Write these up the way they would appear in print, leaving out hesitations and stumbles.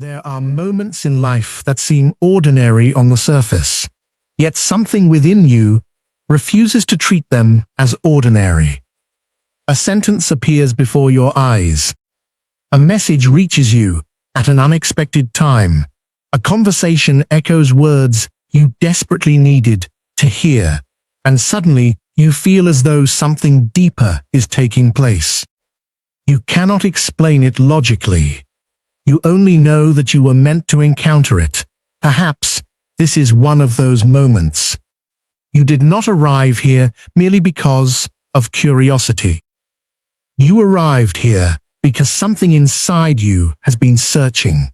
There are moments in life that seem ordinary on the surface, yet something within you refuses to treat them as ordinary. A sentence appears before your eyes. A message reaches you at an unexpected time. A conversation echoes words you desperately needed to hear, and suddenly you feel as though something deeper is taking place. You cannot explain it logically. You only know that you were meant to encounter it. Perhaps this is one of those moments. You did not arrive here merely because of curiosity. You arrived here because something inside you has been searching.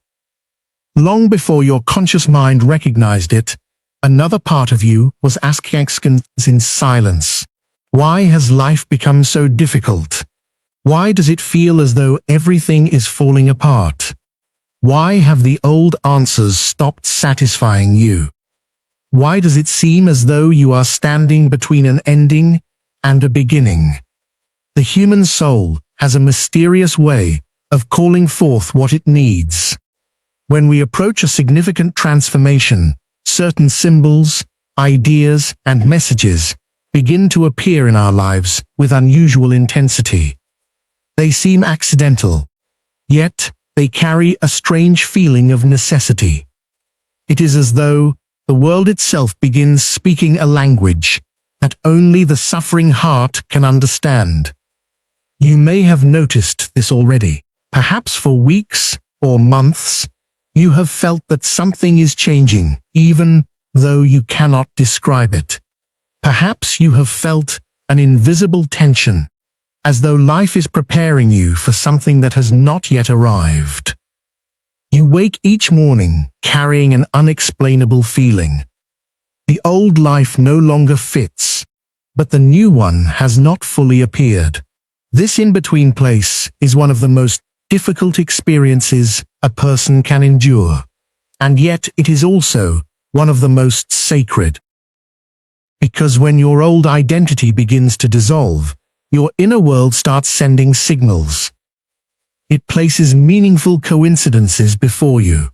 Long before your conscious mind recognized it, another part of you was asking questions in silence. Why has life become so difficult? Why does it feel as though everything is falling apart? Why have the old answers stopped satisfying you? Why does it seem as though you are standing between an ending and a beginning? The human soul has a mysterious way of calling forth what it needs. When we approach a significant transformation, certain symbols, ideas, and messages begin to appear in our lives with unusual intensity. They seem accidental, yet they carry a strange feeling of necessity. It is as though the world itself begins speaking a language that only the suffering heart can understand. You may have noticed this already. Perhaps for weeks or months, you have felt that something is changing, even though you cannot describe it. Perhaps you have felt an invisible tension, as though life is preparing you for something that has not yet arrived. You wake each morning carrying an unexplainable feeling. The old life no longer fits, but the new one has not fully appeared. This in-between place is one of the most difficult experiences a person can endure, and yet it is also one of the most sacred. Because when your old identity begins to dissolve, your inner world starts sending signals. It places meaningful coincidences before you.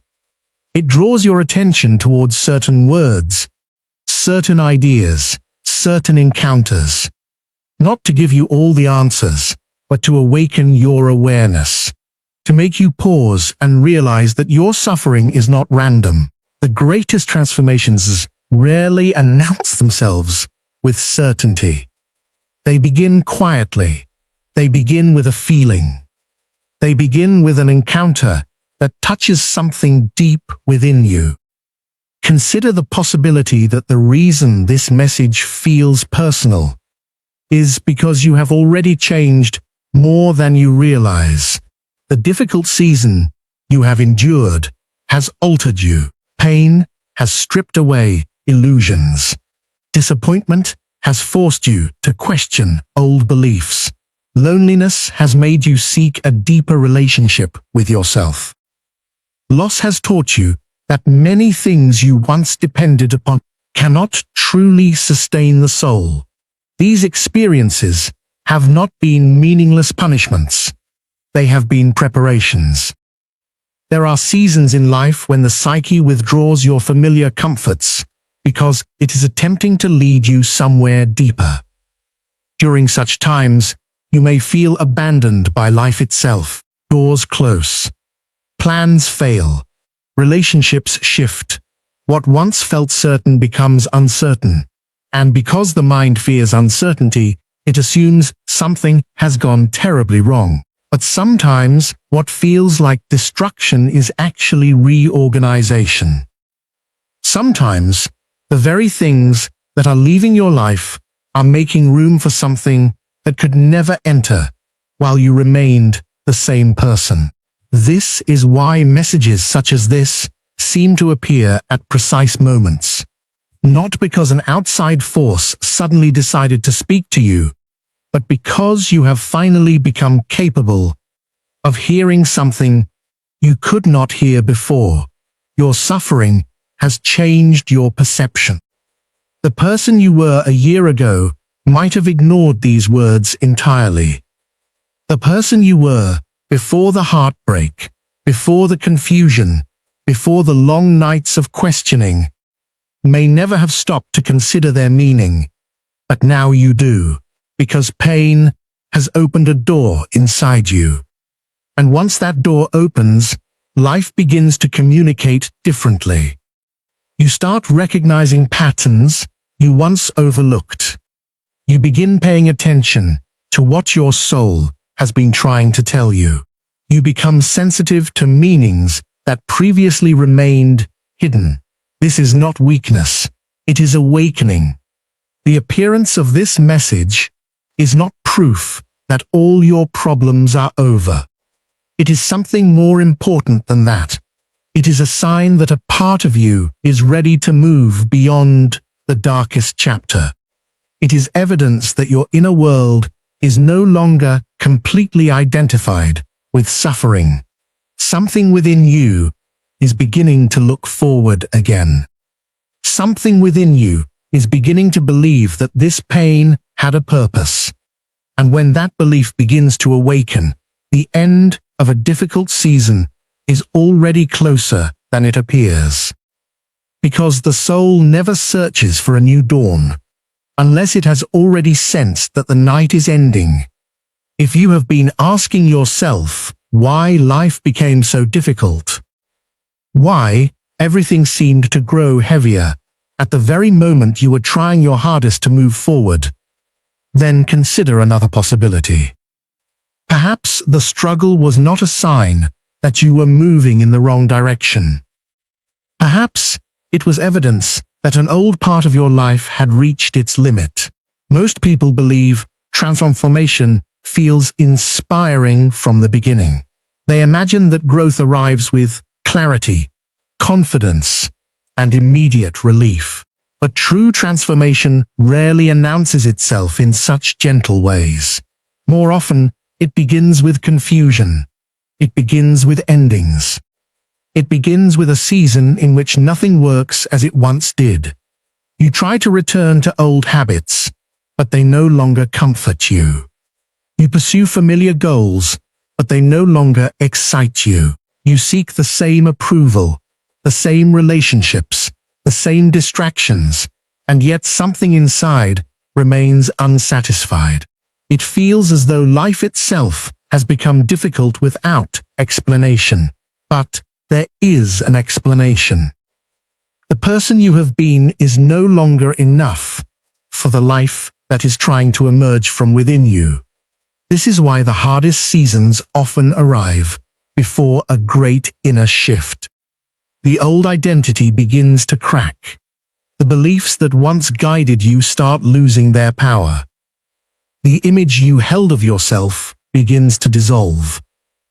It draws your attention towards certain words, certain ideas, certain encounters. Not to give you all the answers, but to awaken your awareness. To make you pause and realize that your suffering is not random. The greatest transformations rarely announce themselves with certainty. They begin quietly. They begin with a feeling. They begin with an encounter that touches something deep within you. Consider the possibility that the reason this message feels personal is because you have already changed more than you realize. The difficult season you have endured has altered you. Pain has stripped away illusions. Disappointment has forced you to question old beliefs. Loneliness has made you seek a deeper relationship with yourself. Loss has taught you that many things you once depended upon cannot truly sustain the soul. These experiences have not been meaningless punishments. They have been preparations. There are seasons in life when the psyche withdraws your familiar comforts because it is attempting to lead you somewhere deeper. During such times, you may feel abandoned by life itself. Doors close. Plans fail. Relationships shift. What once felt certain becomes uncertain. And because the mind fears uncertainty, it assumes something has gone terribly wrong. But sometimes, what feels like destruction is actually reorganization. Sometimes, the very things that are leaving your life are making room for something that could never enter while you remained the same person. This is why messages such as this seem to appear at precise moments. Not because an outside force suddenly decided to speak to you, but because you have finally become capable of hearing something you could not hear before. Your suffering has changed your perception. The person you were a year ago might have ignored these words entirely. The person you were before the heartbreak before the confusion, before the long nights of questioning, may never have stopped to consider their meaning. But now you do, because pain has opened a door inside you. And once that door opens, life begins to communicate differently. You start recognizing patterns you once overlooked. You begin paying attention to what your soul has been trying to tell you. You become sensitive to meanings that previously remained hidden. This is not weakness, it is awakening. The appearance of this message is not proof that all your problems are over. It is something more important than that. It is a sign that a part of you is ready to move beyond the darkest chapter. It is evidence that your inner world is no longer completely identified with suffering. Something within you is beginning to look forward again. Something within you is beginning to believe that this pain had a purpose. And when that belief begins to awaken, the end of a difficult season is already closer than it appears. Because the soul never searches for a new dawn, unless it has already sensed that the night is ending. If you have been asking yourself why life became so difficult, why everything seemed to grow heavier at the very moment you were trying your hardest to move forward, then consider another possibility. Perhaps the struggle was not a sign that you were moving in the wrong direction. Perhaps it was evidence that an old part of your life had reached its limit. Most people believe transformation feels inspiring from the beginning. They imagine that growth arrives with clarity, confidence, and immediate relief. But true transformation rarely announces itself in such gentle ways. More often, it begins with confusion. It begins with endings. It begins with a season in which nothing works as it once did. You try to return to old habits, but they no longer comfort you. You pursue familiar goals, but they no longer excite you. You seek the same approval, the same relationships, the same distractions, and yet something inside remains unsatisfied. It feels as though life itself has become difficult without explanation. But there is an explanation. The person you have been is no longer enough for the life that is trying to emerge from within you. This is why the hardest seasons often arrive before a great inner shift. The old identity begins to crack. The beliefs that once guided you start losing their power. The image you held of yourself begins to dissolve.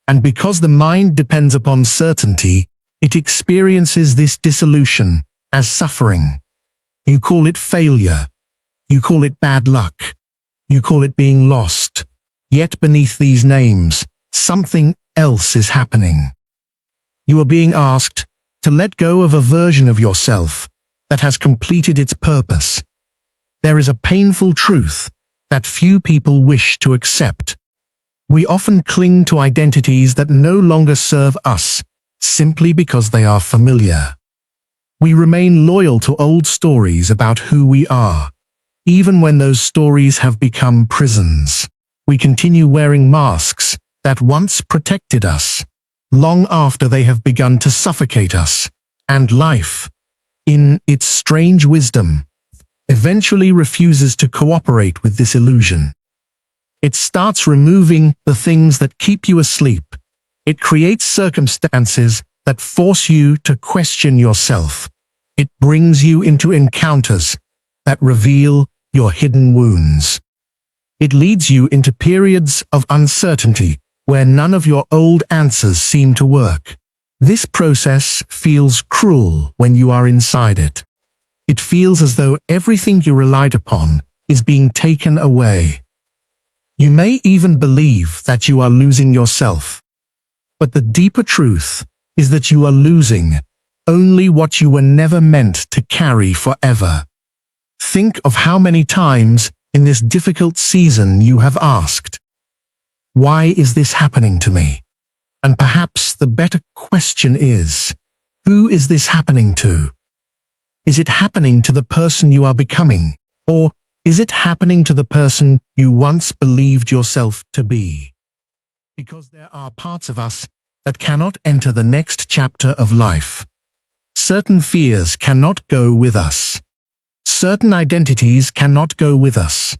And because the mind depends upon certainty, it experiences this dissolution as suffering. You call it failure. You call it bad luck. You call it being lost. Yet beneath these names, something else is happening. You are being asked to let go of a version of yourself that has completed its purpose. There is a painful truth that few people wish to accept. We often cling to identities that no longer serve us, simply because they are familiar. We remain loyal to old stories about who we are, even when those stories have become prisons. We continue wearing masks that once protected us, long after they have begun to suffocate us, and life, in its strange wisdom, eventually refuses to cooperate with this illusion. It starts removing the things that keep you asleep. It creates circumstances that force you to question yourself. It brings you into encounters that reveal your hidden wounds. It leads you into periods of uncertainty where none of your old answers seem to work. This process feels cruel when you are inside it. It feels as though everything you relied upon is being taken away. You may even believe that you are losing yourself. But the deeper truth is that you are losing only what you were never meant to carry forever. Think of how many times in this difficult season you have asked, "Why is this happening to me?" And perhaps the better question is, who is this happening to? Is it happening to the person you are becoming? Or is it happening to the person you once believed yourself to be? Because there are parts of us that cannot enter the next chapter of life. Certain fears cannot go with us. Certain identities cannot go with us.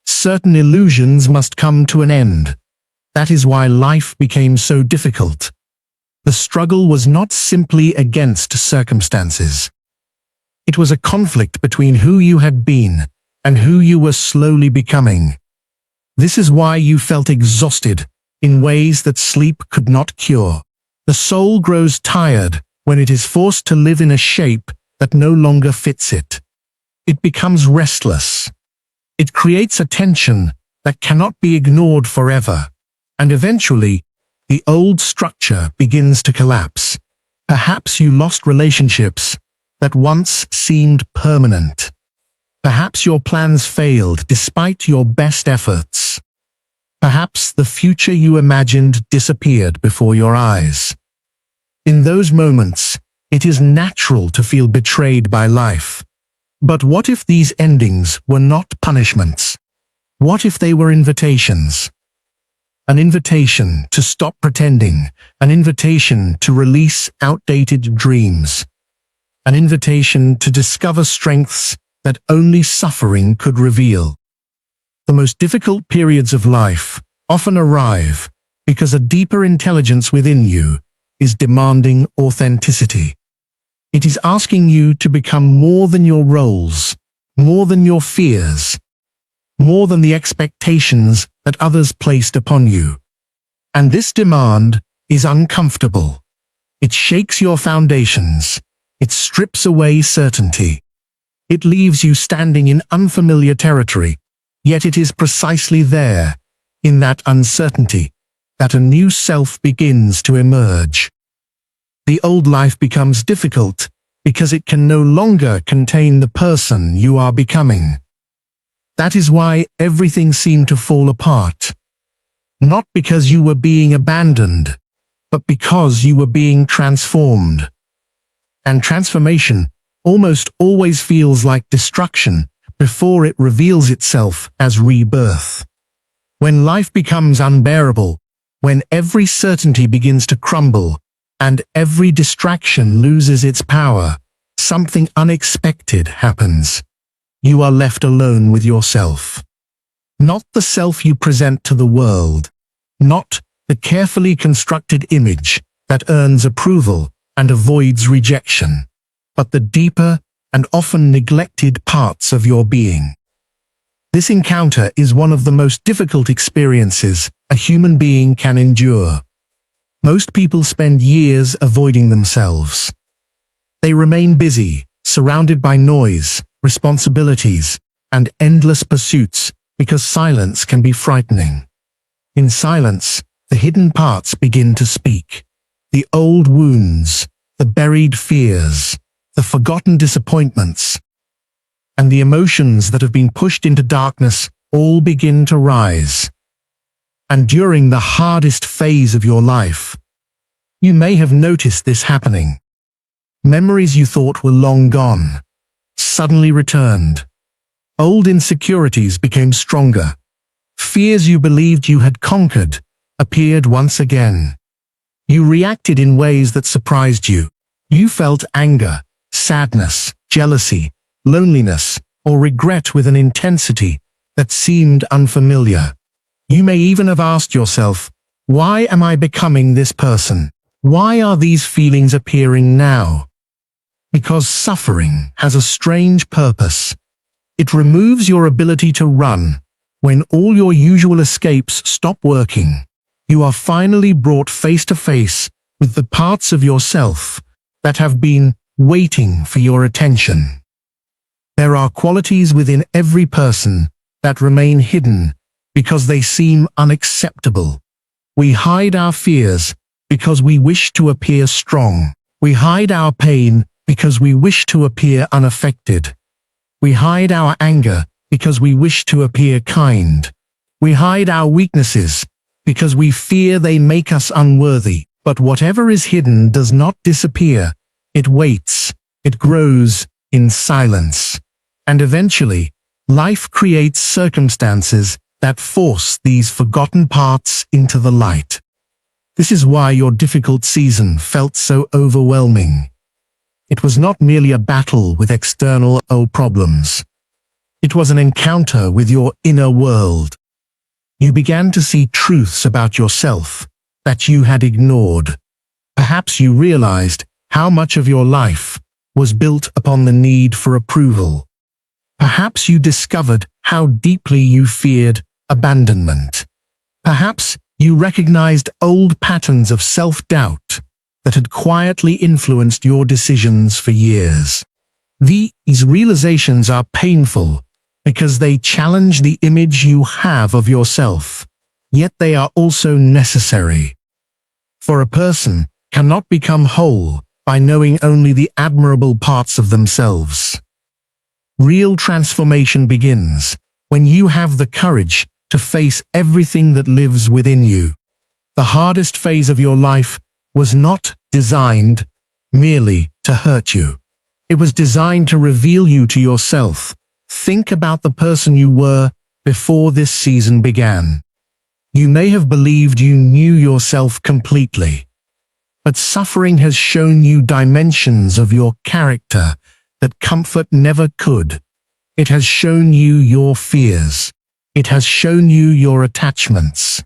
Certain illusions must come to an end. That is why life became so difficult. The struggle was not simply against circumstances. It was a conflict between who you had been and who you were slowly becoming. This is why you felt exhausted in ways that sleep could not cure. The soul grows tired when it is forced to live in a shape that no longer fits it. It becomes restless. It creates a tension that cannot be ignored forever. And eventually, the old structure begins to collapse. Perhaps you lost relationships that once seemed permanent. Perhaps your plans failed despite your best efforts. Perhaps the future you imagined disappeared before your eyes. In those moments, it is natural to feel betrayed by life. But what if these endings were not punishments? What if they were invitations? An invitation to stop pretending, an invitation to release outdated dreams, an invitation to discover strengths that only suffering could reveal. The most difficult periods of life often arrive because a deeper intelligence within you is demanding authenticity. It is asking you to become more than your roles, more than your fears, more than the expectations that others placed upon you. And this demand is uncomfortable. It shakes your foundations. It strips away certainty. It leaves you standing in unfamiliar territory, yet it is precisely there, in that uncertainty, that a new self begins to emerge. The old life becomes difficult because it can no longer contain the person you are becoming. That is why everything seemed to fall apart. Not because you were being abandoned, but because you were being transformed. And transformation almost always feels like destruction before it reveals itself as rebirth. When life becomes unbearable, when every certainty begins to crumble, and every distraction loses its power, something unexpected happens. You are left alone with yourself. Not the self you present to the world, not the carefully constructed image that earns approval and avoids rejection, but the deeper and often neglected parts of your being. This encounter is one of the most difficult experiences a human being can endure. Most people spend years avoiding themselves. They remain busy, surrounded by noise, responsibilities, and endless pursuits because silence can be frightening. In silence, the hidden parts begin to speak. The old wounds, the buried fears, the forgotten disappointments, and the emotions that have been pushed into darkness all begin to rise. And during the hardest phase of your life, you may have noticed this happening. Memories you thought were long gone suddenly returned. Old insecurities became stronger. Fears you believed you had conquered appeared once again. You reacted in ways that surprised you. You felt anger, sadness, jealousy, loneliness, or regret with an intensity that seemed unfamiliar. You may even have asked yourself, why am I becoming this person? Why are these feelings appearing now? Because suffering has a strange purpose. It removes your ability to run. When all your usual escapes stop working, you are finally brought face to face with the parts of yourself that have been waiting for your attention. There are qualities within every person that remain hidden because they seem unacceptable. We hide our fears because we wish to appear strong. We hide our pain because we wish to appear unaffected. We hide our anger because we wish to appear kind. We hide our weaknesses because we fear they make us unworthy. But whatever is hidden does not disappear. It waits, it grows in silence. And eventually, life creates circumstances that force these forgotten parts into the light. This is why your difficult season felt so overwhelming. It was not merely a battle with external problems. It was an encounter with your inner world. You began to see truths about yourself that you had ignored. Perhaps you realized how much of your life was built upon the need for approval. Perhaps you discovered how deeply you feared abandonment. Perhaps you recognized old patterns of self-doubt that had quietly influenced your decisions for years. These realizations are painful because they challenge the image you have of yourself, yet they are also necessary. For a person cannot become whole by knowing only the admirable parts of themselves. Real transformation begins when you have the courage to face everything that lives within you. The hardest phase of your life was not designed merely to hurt you. It was designed to reveal you to yourself. Think about the person you were before this season began. You may have believed you knew yourself completely, but suffering has shown you dimensions of your character that comfort never could. It has shown you your fears. It has shown you your attachments.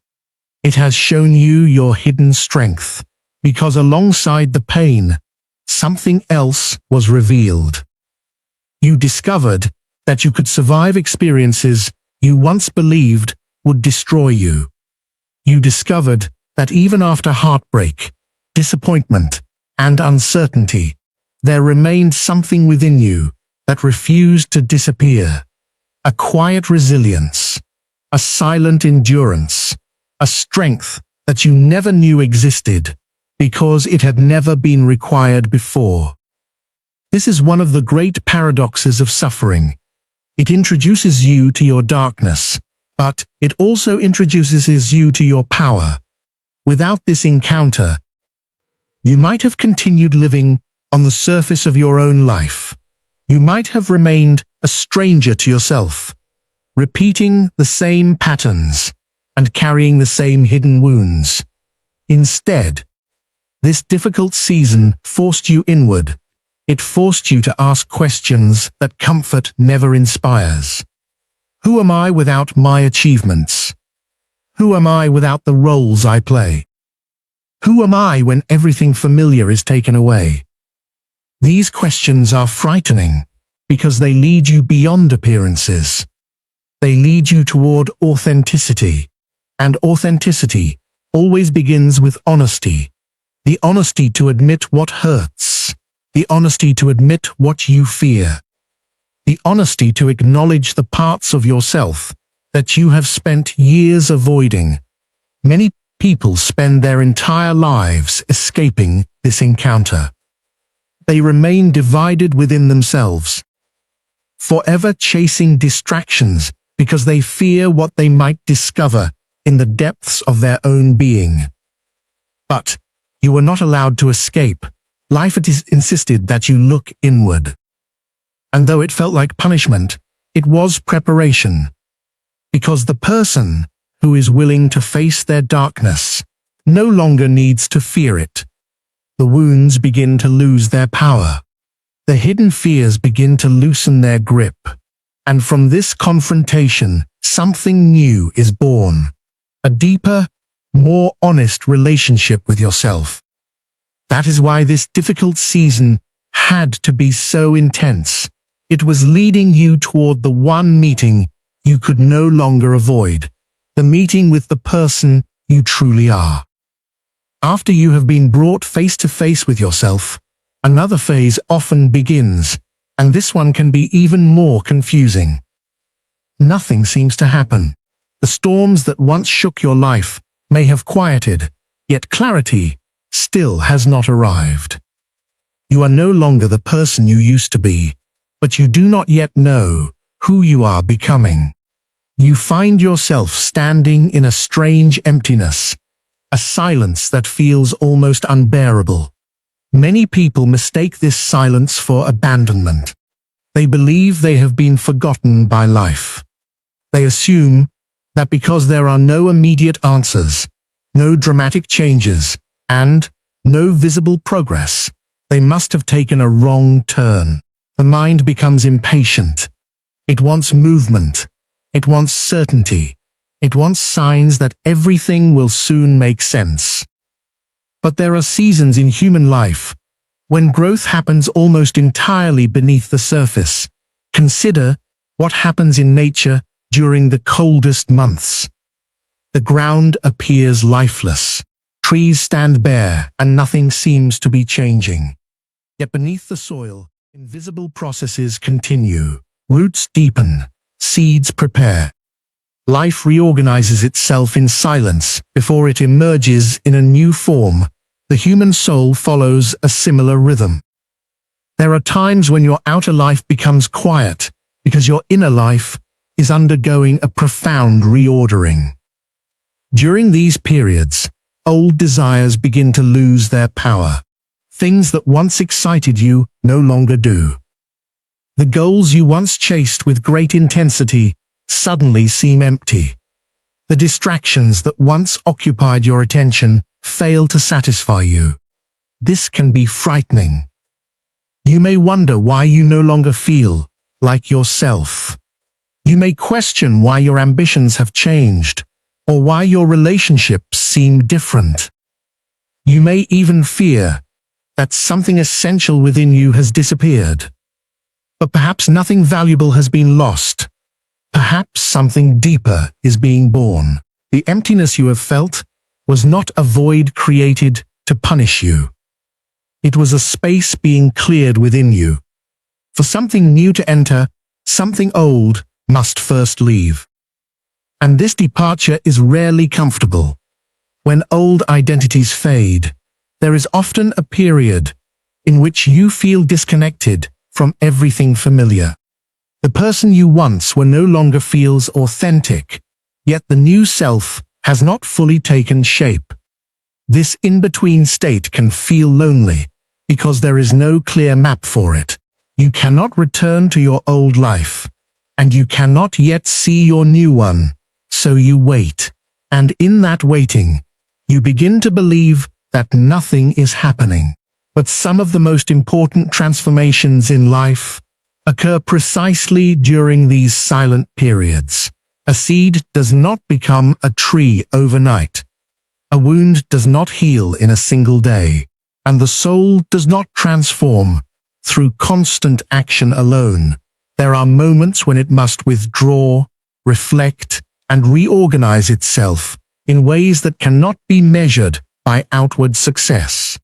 It has shown you your hidden strength, because alongside the pain, something else was revealed. You discovered that you could survive experiences you once believed would destroy you. You discovered that even after heartbreak, disappointment, and uncertainty, there remained something within you that refused to disappear. A quiet resilience, a silent endurance, a strength that you never knew existed because it had never been required before. This is one of the great paradoxes of suffering. It introduces you to your darkness, but it also introduces you to your power. Without this encounter, you might have continued living on the surface of your own life. You might have remained a stranger to yourself, repeating the same patterns and carrying the same hidden wounds. Instead, this difficult season forced you inward. It forced you to ask questions that comfort never inspires. Who am I without my achievements? Who am I without the roles I play? Who am I when everything familiar is taken away? These questions are frightening because they lead you beyond appearances. They lead you toward authenticity, and authenticity always begins with honesty. The honesty to admit what hurts. The honesty to admit what you fear. The honesty to acknowledge the parts of yourself that you have spent years avoiding. Many people spend their entire lives escaping this encounter. They remain divided within themselves, forever chasing distractions because they fear what they might discover in the depths of their own being. But you were not allowed to escape. Life insisted that you look inward. And though it felt like punishment, it was preparation. Because the person who is willing to face their darkness no longer needs to fear it. The wounds begin to lose their power. The hidden fears begin to loosen their grip. And from this confrontation, something new is born. A deeper, more honest relationship with yourself. That is why this difficult season had to be so intense. It was leading you toward the one meeting you could no longer avoid, the meeting with the person you truly are. After you have been brought face to face with yourself, another phase often begins, and this one can be even more confusing. Nothing seems to happen. The storms that once shook your life may have quieted, yet clarity still has not arrived. You are no longer the person you used to be, but you do not yet know who you are becoming. You find yourself standing in a strange emptiness, a silence that feels almost unbearable. Many people mistake this silence for abandonment. They believe they have been forgotten by life. They assume that because there are no immediate answers, no dramatic changes, and no visible progress, they must have taken a wrong turn. The mind becomes impatient. It wants movement. It wants certainty. It wants signs that everything will soon make sense. But there are seasons in human life when growth happens almost entirely beneath the surface. Consider what happens in nature during the coldest months. The ground appears lifeless. Trees stand bare and nothing seems to be changing. Yet beneath the soil, invisible processes continue. Roots deepen. Seeds prepare. Life reorganizes itself in silence before it emerges in a new form. The human soul follows a similar rhythm. There are times when your outer life becomes quiet because your inner life is undergoing a profound reordering. During these periods, old desires begin to lose their power. Things that once excited you no longer do. The goals you once chased with great intensity suddenly seem empty. The distractions that once occupied your attention fail to satisfy you. This can be frightening. You may wonder why you no longer feel like yourself. You may question why your ambitions have changed, or why your relationships seem different. You may even fear that something essential within you has disappeared. But perhaps nothing valuable has been lost. Perhaps something deeper is being born. The emptiness you have felt was not a void created to punish you. It was a space being cleared within you. For something new to enter, something old must first leave. And this departure is rarely comfortable. When old identities fade, there is often a period in which you feel disconnected from everything familiar. The person you once were no longer feels authentic, yet the new self has not fully taken shape. This in-between state can feel lonely because there is no clear map for it. You cannot return to your old life, and you cannot yet see your new one, so you wait. And in that waiting, you begin to believe that nothing is happening. But some of the most important transformations in life occur precisely during these silent periods. A seed does not become a tree overnight. A wound does not heal in a single day, and the soul does not transform through constant action alone. There are moments when it must withdraw, reflect, and reorganize itself in ways that cannot be measured by outward success.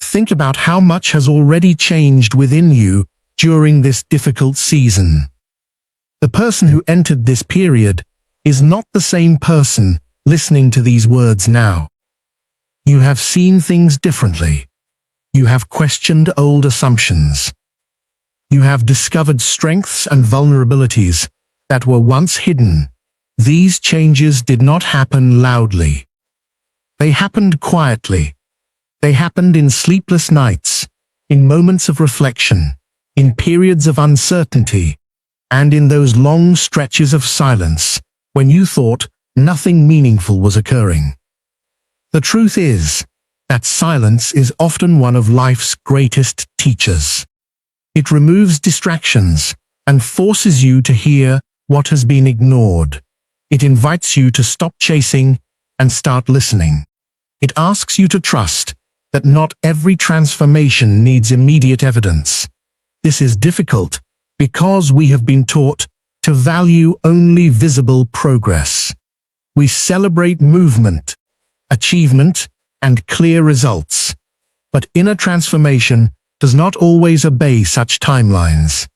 Think about how much has already changed within you during this difficult season. The person who entered this period is not the same person listening to these words now. You have seen things differently. You have questioned old assumptions. You have discovered strengths and vulnerabilities that were once hidden. These changes did not happen loudly. They happened quietly. They happened in sleepless nights, in moments of reflection, in periods of uncertainty, and in those long stretches of silence when you thought nothing meaningful was occurring. The truth is that silence is often one of life's greatest teachers. It removes distractions and forces you to hear what has been ignored. It invites you to stop chasing and start listening. It asks you to trust that not every transformation needs immediate evidence. This is difficult because we have been taught to value only visible progress. We celebrate movement, achievement, and clear results. But inner transformation does not always obey such timelines.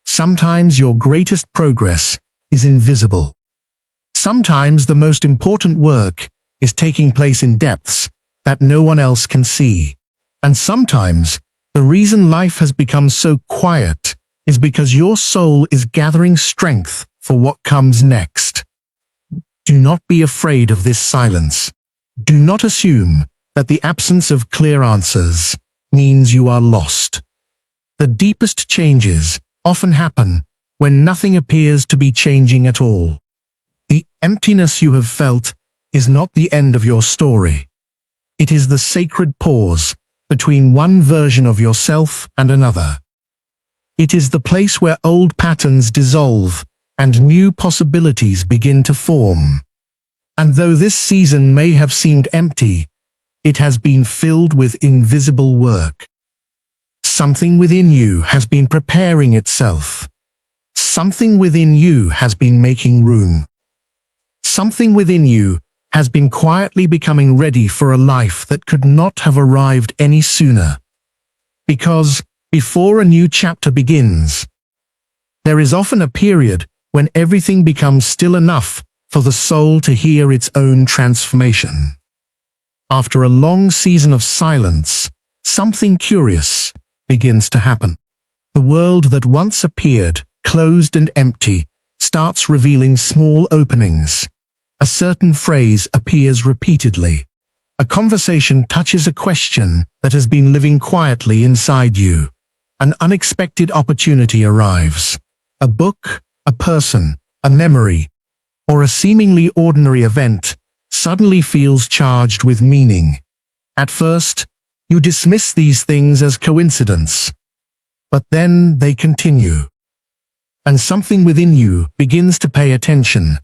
Sometimes your greatest progress is invisible. Sometimes the most important work is taking place in depths that no one else can see. And sometimes the reason life has become so quiet is because your soul is gathering strength for what comes next. Do not be afraid of this silence. Do not assume that the absence of clear answers means you are lost. The deepest changes often happen when nothing appears to be changing at all. The emptiness you have felt is not the end of your story. It is the sacred pause between one version of yourself and another. It is the place where old patterns dissolve and new possibilities begin to form. And though this season may have seemed empty, it has been filled with invisible work. Something within you has been preparing itself. Something within you has been making room. Something within you has been quietly becoming ready for a life that could not have arrived any sooner. Because before a new chapter begins, there is often a period when everything becomes still enough for the soul to hear its own transformation. After a long season of silence, something curious begins to happen. The world that once appeared closed and empty starts revealing small openings. A certain phrase appears repeatedly. A conversation touches a question that has been living quietly inside you. An unexpected opportunity arrives. A book, a person, a memory, or a seemingly ordinary event suddenly feels charged with meaning. At first, you dismiss these things as coincidence, but then they continue. And something within you begins to pay attention.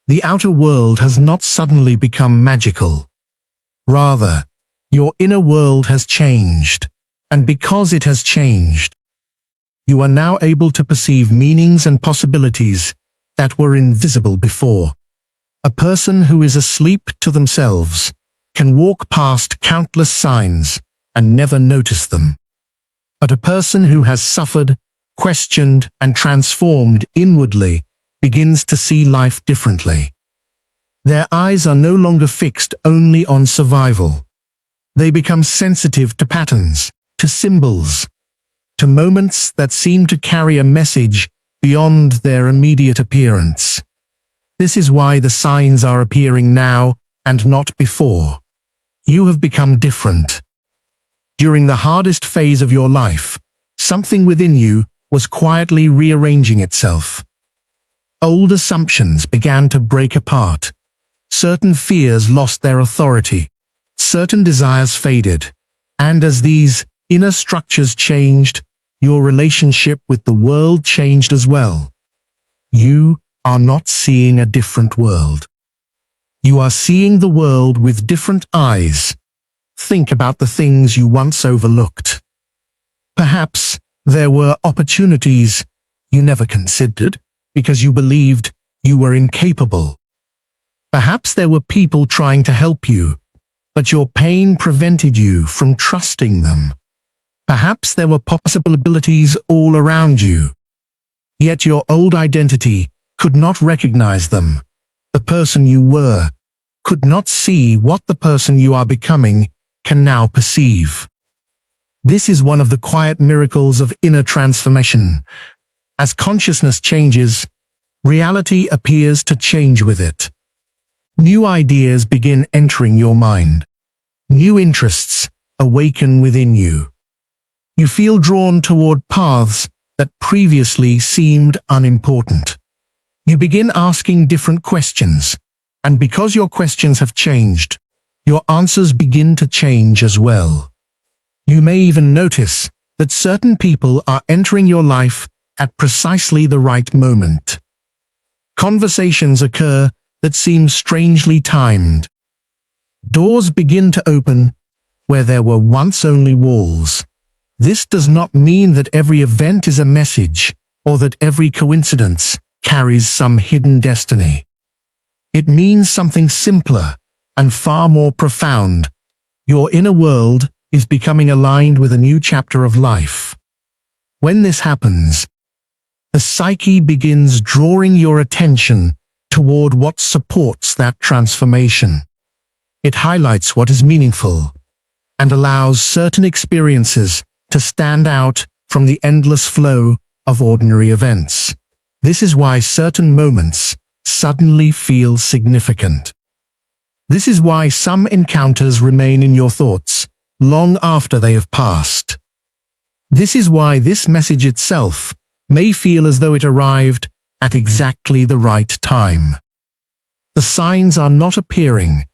The outer world has not suddenly become magical. Rather, your inner world has changed, and because it has changed, you are now able to perceive meanings and possibilities that were invisible before. A person who is asleep to themselves can walk past countless signs and never notice them. But a person who has suffered, questioned, and transformed inwardly begins to see life differently. Their eyes are no longer fixed only on survival. They become sensitive to patterns, to symbols, to moments that seem to carry a message beyond their immediate appearance. This is why the signs are appearing now and not before. You have become different. During the hardest phase of your life, something within you was quietly rearranging itself. Old assumptions began to break apart. Certain fears lost their authority. Certain desires faded. And as these inner structures changed, your relationship with the world changed as well. You are not seeing a different world. You are seeing the world with different eyes. Think about the things you once overlooked. Perhaps there were opportunities you never considered because you believed you were incapable. Perhaps there were people trying to help you, but your pain prevented you from trusting them. Perhaps there were possibilities all around you, yet your old identity could not recognize them. The person you were could not see what the person you are becoming can now perceive. This is one of the quiet miracles of inner transformation. As consciousness changes, reality appears to change with it. New ideas begin entering your mind. New interests awaken within you. You feel drawn toward paths that previously seemed unimportant. You begin asking different questions, and because your questions have changed, your answers begin to change as well. You may even notice that certain people are entering your life at precisely the right moment. Conversations occur that seem strangely timed. Doors begin to open where there were once only walls. This does not mean that every event is a message, or that every coincidence carries some hidden destiny. It means something simpler and far more profound. Your inner world is becoming aligned with a new chapter of life. When this happens, the psyche begins drawing your attention toward what supports that transformation. It highlights what is meaningful and allows certain experiences to stand out from the endless flow of ordinary events. This is why certain moments suddenly feel significant. This is why some encounters remain in your thoughts long after they have passed. This is why this message itself may feel as though it arrived at exactly the right time. The signs are not appearing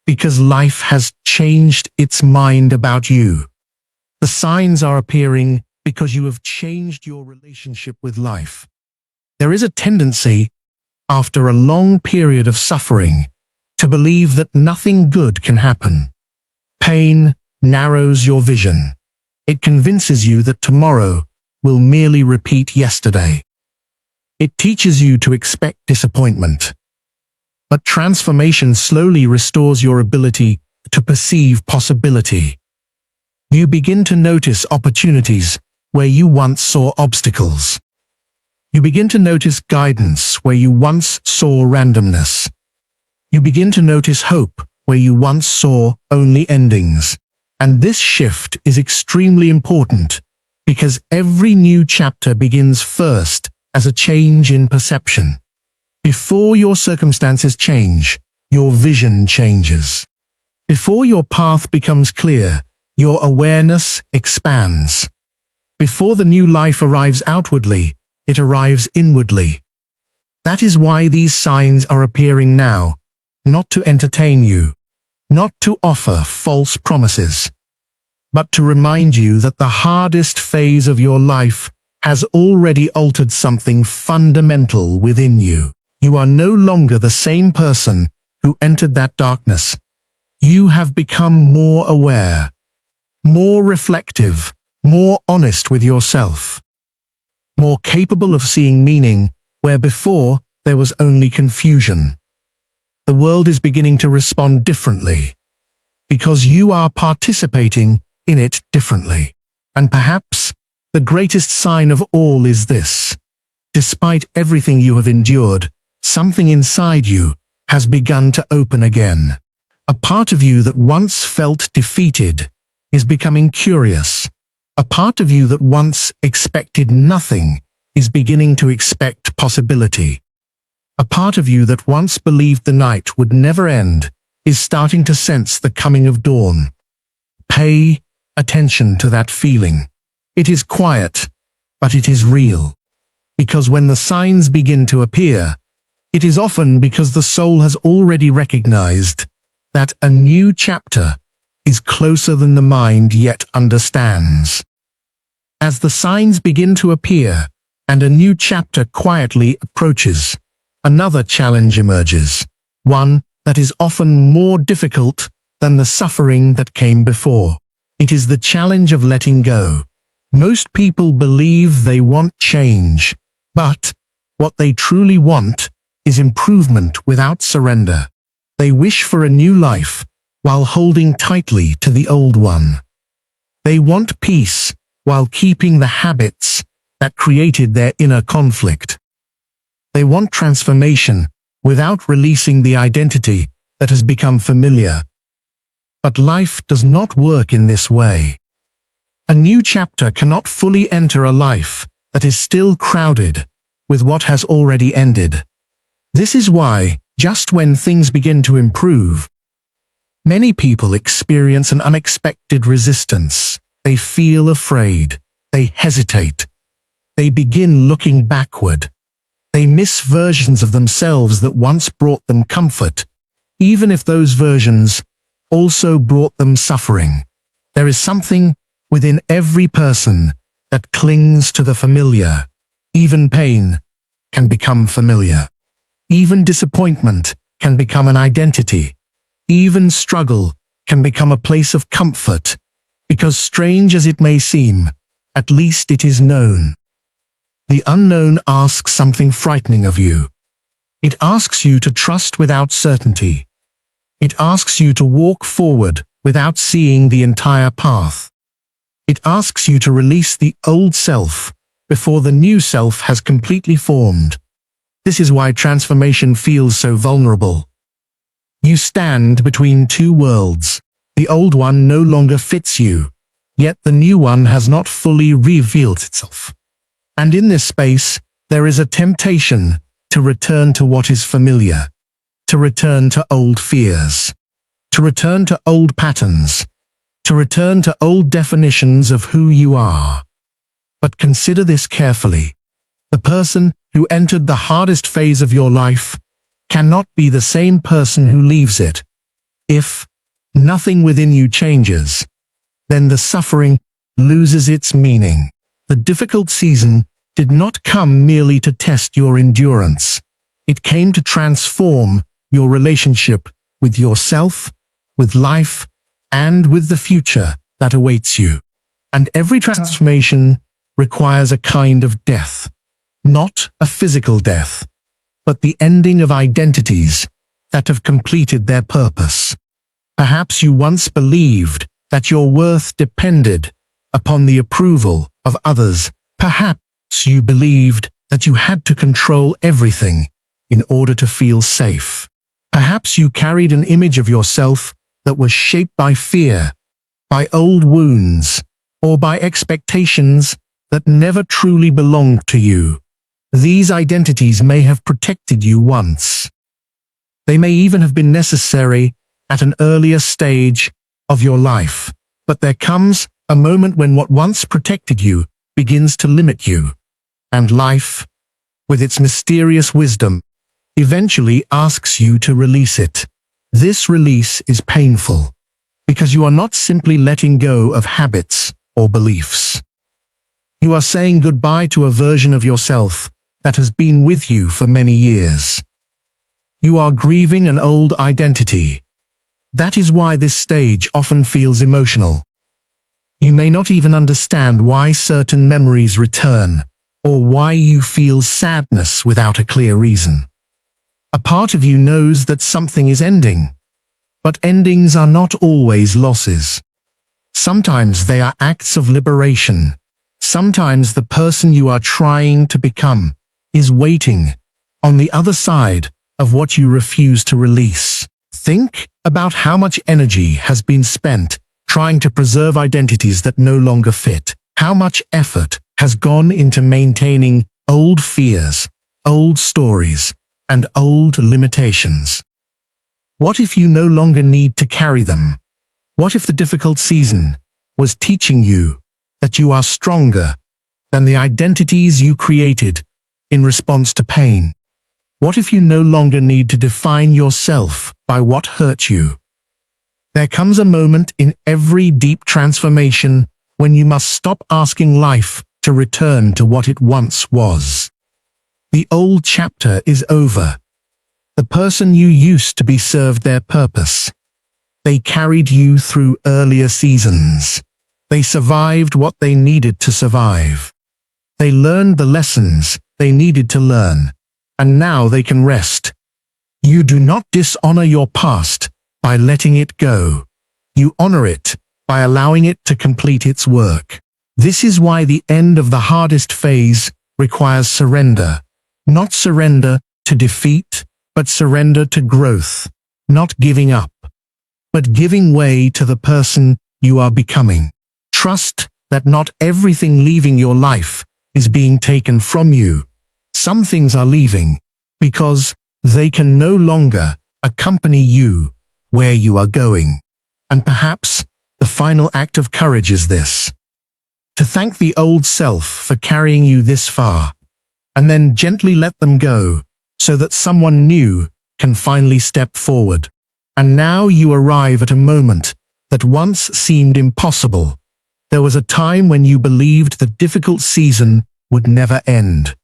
because life has changed its mind about you. The signs are appearing because you have changed your relationship with life. There is a tendency, after a long period of suffering, to believe that nothing good can happen. Pain narrows your vision. It convinces you that tomorrow will merely repeat yesterday. It teaches you to expect disappointment. But transformation slowly restores your ability to perceive possibility. You begin to notice opportunities where you once saw obstacles. You begin to notice guidance where you once saw randomness. You begin to notice hope where you once saw only endings. And this shift is extremely important because every new chapter begins first as a change in perception. Before your circumstances change, your vision changes. Before your path becomes clear, your awareness expands. Before the new life arrives outwardly, it arrives inwardly. That is why these signs are appearing now, not to entertain you, not to offer false promises, but to remind you that the hardest phase of your life has already altered something fundamental within you. You are no longer the same person who entered that darkness. You have become more aware, more reflective, more honest with yourself, more capable of seeing meaning where before there was only confusion. The world is beginning to respond differently because you are participating in it differently. And perhaps the greatest sign of all is this: despite everything you have endured, something inside you has begun to open again. A part of you that once felt defeated is becoming curious. A part of you that once expected nothing is beginning to expect possibility. A part of you that once believed the night would never end is starting to sense the coming of dawn. Pay attention to that feeling. It is quiet, but it is real. Because when the signs begin to appear, it is often because the soul has already recognized that a new chapter is closer than the mind yet understands. As the signs begin to appear and a new chapter quietly approaches, another challenge emerges, one that is often more difficult than the suffering that came before. It is the challenge of letting go. Most people believe they want change, but what they truly want is improvement without surrender. They wish for a new life while holding tightly to the old one. They want peace while keeping the habits that created their inner conflict. They want transformation without releasing the identity that has become familiar. But life does not work in this way. A new chapter cannot fully enter a life that is still crowded with what has already ended. This is why, just when things begin to improve, many people experience an unexpected resistance. They feel afraid. They hesitate. They begin looking backward. They miss versions of themselves that once brought them comfort, even if those versions also brought them suffering. There is something within every person that clings to the familiar. Even pain can become familiar. Even disappointment can become an identity. Even struggle can become a place of comfort, because strange as it may seem, at least it is known. The unknown asks something frightening of you. It asks you to trust without certainty. It asks you to walk forward without seeing the entire path. It asks you to release the old self before the new self has completely formed. This is why transformation feels so vulnerable. You stand between two worlds. The old one no longer fits you, yet the new one has not fully revealed itself. And in this space, there is a temptation to return to what is familiar, to return to old fears, to return to old patterns, to return to old definitions of who you are. But consider this carefully. The person who entered the hardest phase of your life cannot be the same person who leaves it. If nothing within you changes, then the suffering loses its meaning. The difficult season did not come merely to test your endurance. It came to transform your relationship with yourself, with life, and with the future that awaits you. And every transformation requires a kind of death, not a physical death, but the ending of identities that have completed their purpose. Perhaps you once believed that your worth depended upon the approval of others. Perhaps you believed that you had to control everything in order to feel safe. Perhaps you carried an image of yourself that was shaped by fear, by old wounds, or by expectations that never truly belonged to you. These identities may have protected you once. They may even have been necessary at an earlier stage of your life. But there comes a moment when what once protected you begins to limit you, and life, with its mysterious wisdom, eventually asks you to release it. This release is painful, because you are not simply letting go of habits or beliefs. You are saying goodbye to a version of yourself that has been with you for many years. You are grieving an old identity. That is why this stage often feels emotional. You may not even understand why certain memories return, or why you feel sadness without a clear reason. A part of you knows that something is ending, but endings are not always losses. Sometimes they are acts of liberation. Sometimes the person you are trying to become is waiting on the other side of what you refuse to release. Think about how much energy has been spent trying to preserve identities that no longer fit. How much effort has gone into maintaining old fears, old stories, and old limitations. What if you no longer need to carry them? What if the difficult season was teaching you that you are stronger than the identities you created in response to pain? What if you no longer need to define yourself by what hurt you? There comes a moment in every deep transformation when you must stop asking life to return to what it once was. The old chapter is over. The person you used to be served their purpose. They carried you through earlier seasons. They survived what they needed to survive. They learned the lessons they needed to learn, and now they can rest. You do not dishonor your past by letting it go. You honor it by allowing it to complete its work. This is why the end of the hardest phase requires surrender. Not surrender to defeat, but surrender to growth. Not giving up, but giving way to the person you are becoming. Trust that not everything leaving your life is being taken from you. Some things are leaving because they can no longer accompany you where you are going. And perhaps the final act of courage is this: to thank the old self for carrying you this far, and then gently let them go so that someone new can finally step forward. And now you arrive at a moment that once seemed impossible. There was a time when you believed the difficult season would never end.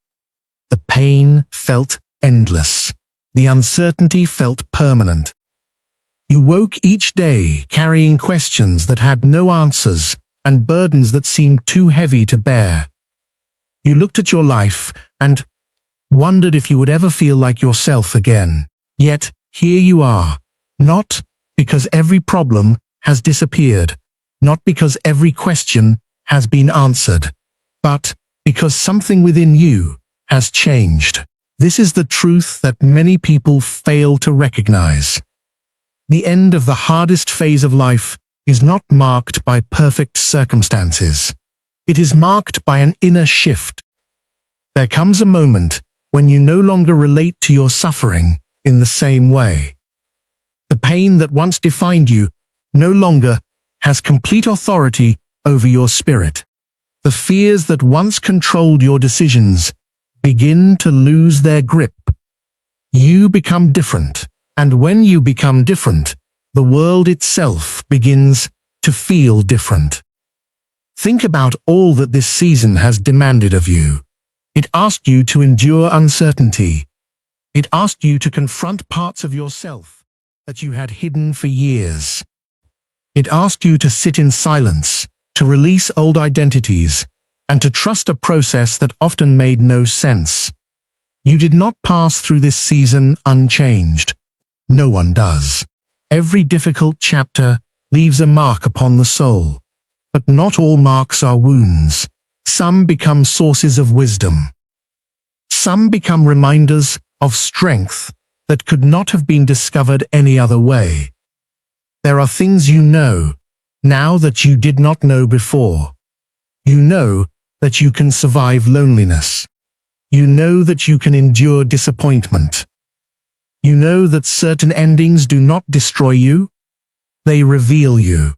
The pain felt endless. The uncertainty felt permanent. You woke each day carrying questions that had no answers and burdens that seemed too heavy to bear. You looked at your life and wondered if you would ever feel like yourself again. Yet, here you are, not because every problem has disappeared, not because every question has been answered, but because something within you has changed. This is the truth that many people fail to recognize. The end of the hardest phase of life is not marked by perfect circumstances. It is marked by an inner shift. There comes a moment when you no longer relate to your suffering in the same way. The pain that once defined you no longer has complete authority over your spirit. The fears that once controlled your decisions begin to lose their grip. You become different, and when you become different, the world itself begins to feel different. Think about all that this season has demanded of you. It asked you to endure uncertainty. It asked you to confront parts of yourself that you had hidden for years. It asked you to sit in silence, to release old identities, and to trust a process that often made no sense. You did not pass through this season unchanged. No one does. Every difficult chapter leaves a mark upon the soul. But not all marks are wounds. Some become sources of wisdom. Some become reminders of strength that could not have been discovered any other way. There are things you know now that you did not know before. You know that you can survive loneliness. You know that you can endure disappointment. You know that certain endings do not destroy you. They reveal you.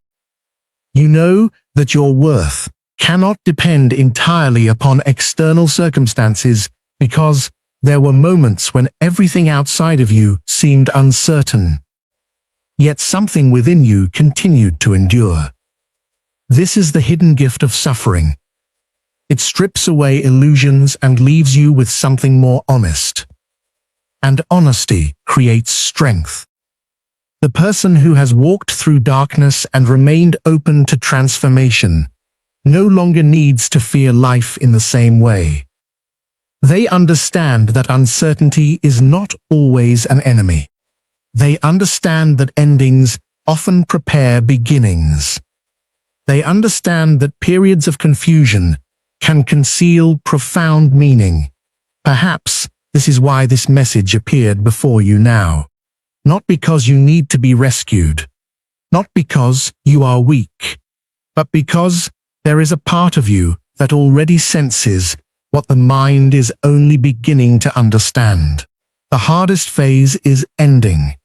You know that your worth cannot depend entirely upon external circumstances because there were moments when everything outside of you seemed uncertain. Yet something within you continued to endure. This is the hidden gift of suffering. It strips away illusions and leaves you with something more honest. And honesty creates strength. The person who has walked through darkness and remained open to transformation no longer needs to fear life in the same way. They understand that uncertainty is not always an enemy. They understand that endings often prepare beginnings. They understand that periods of confusion can conceal profound meaning. Perhaps this is why this message appeared before you now. Not because you need to be rescued, not because you are weak, but because there is a part of you that already senses what the mind is only beginning to understand. The hardest phase is ending.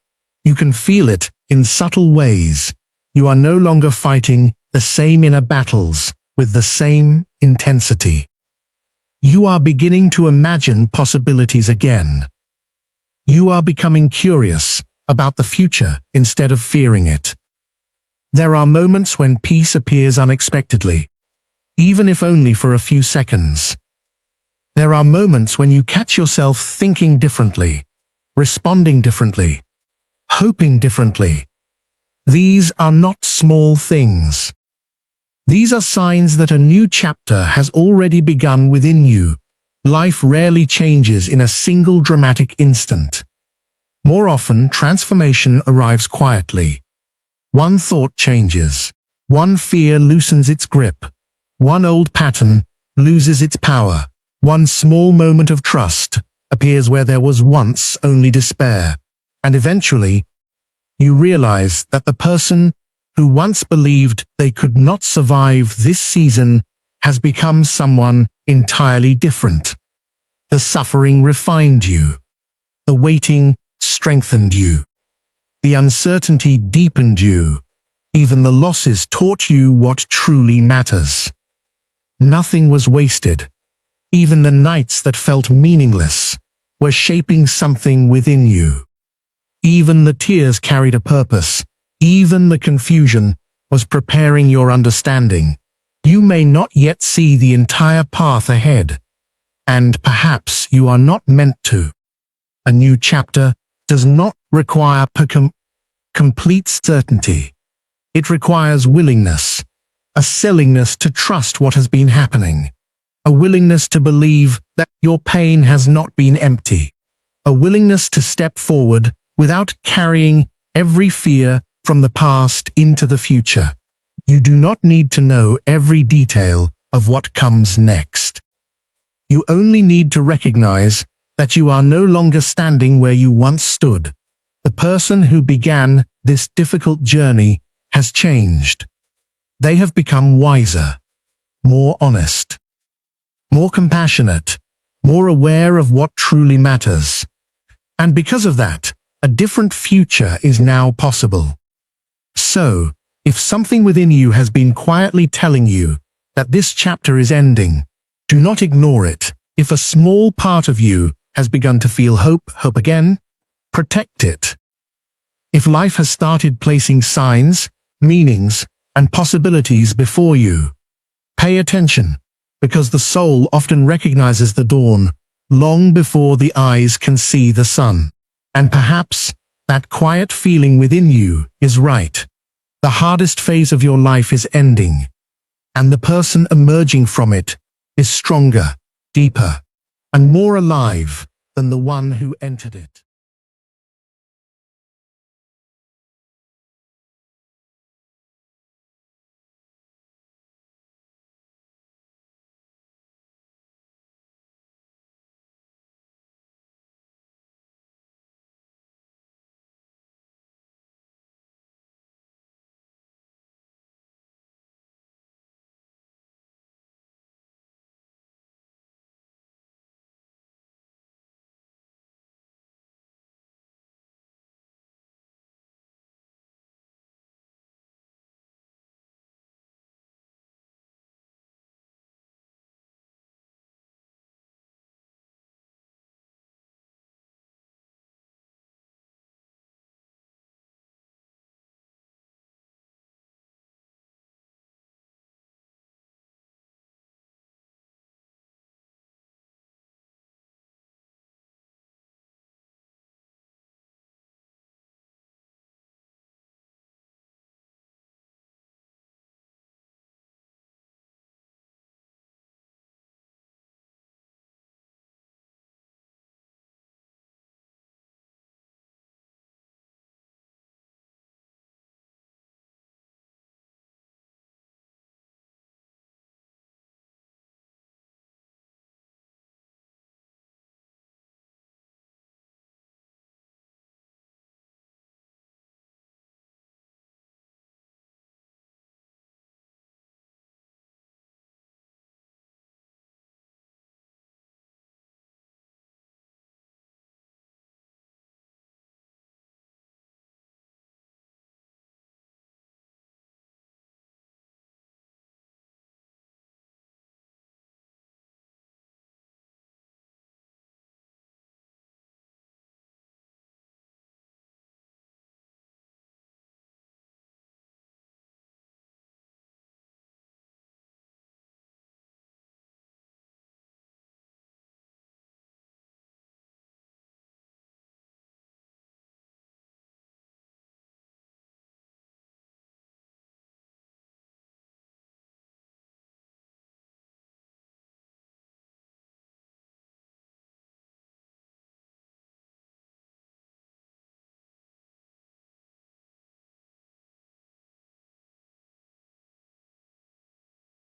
You can feel it in subtle ways. You are no longer fighting the same inner battles with the same intensity. You are beginning to imagine possibilities again. You are becoming curious about the future instead of fearing it. There are moments when peace appears unexpectedly, even if only for a few seconds. There are moments when you catch yourself thinking differently, responding differently, hoping differently. These are not small things. These are signs that a new chapter has already begun within you. Life rarely changes in a single dramatic instant. More often, transformation arrives quietly. One thought changes. One fear loosens its grip. One old pattern loses its power. One small moment of trust appears where there was once only despair. And eventually, you realize that the person who once believed they could not survive this season has become someone entirely different. The suffering refined you. The waiting strengthened you. The uncertainty deepened you. Even the losses taught you what truly matters. Nothing was wasted. Even the nights that felt meaningless were shaping something within you. Even the tears carried a purpose. Even the confusion was preparing your understanding. You may not yet see the entire path ahead, and perhaps you are not meant to. A new chapter does not require complete certainty. It requires willingness, a willingness to trust what has been happening, a willingness to believe that your pain has not been empty, a willingness to step forward without carrying every fear from the past into the future. You do not need to know every detail of what comes next. You only need to recognize that you are no longer standing where you once stood. The person who began this difficult journey has changed. They have become wiser, more honest, more compassionate, more aware of what truly matters. And because of that, a different future is now possible. So, if something within you has been quietly telling you that this chapter is ending, do not ignore it. If a small part of you has begun to feel hope again, protect it. If life has started placing signs, meanings, and possibilities before you, pay attention, because the soul often recognizes the dawn long before the eyes can see the sun. And perhaps that quiet feeling within you is right. The hardest phase of your life is ending, and the person emerging from it is stronger, deeper, and more alive than the one who entered it.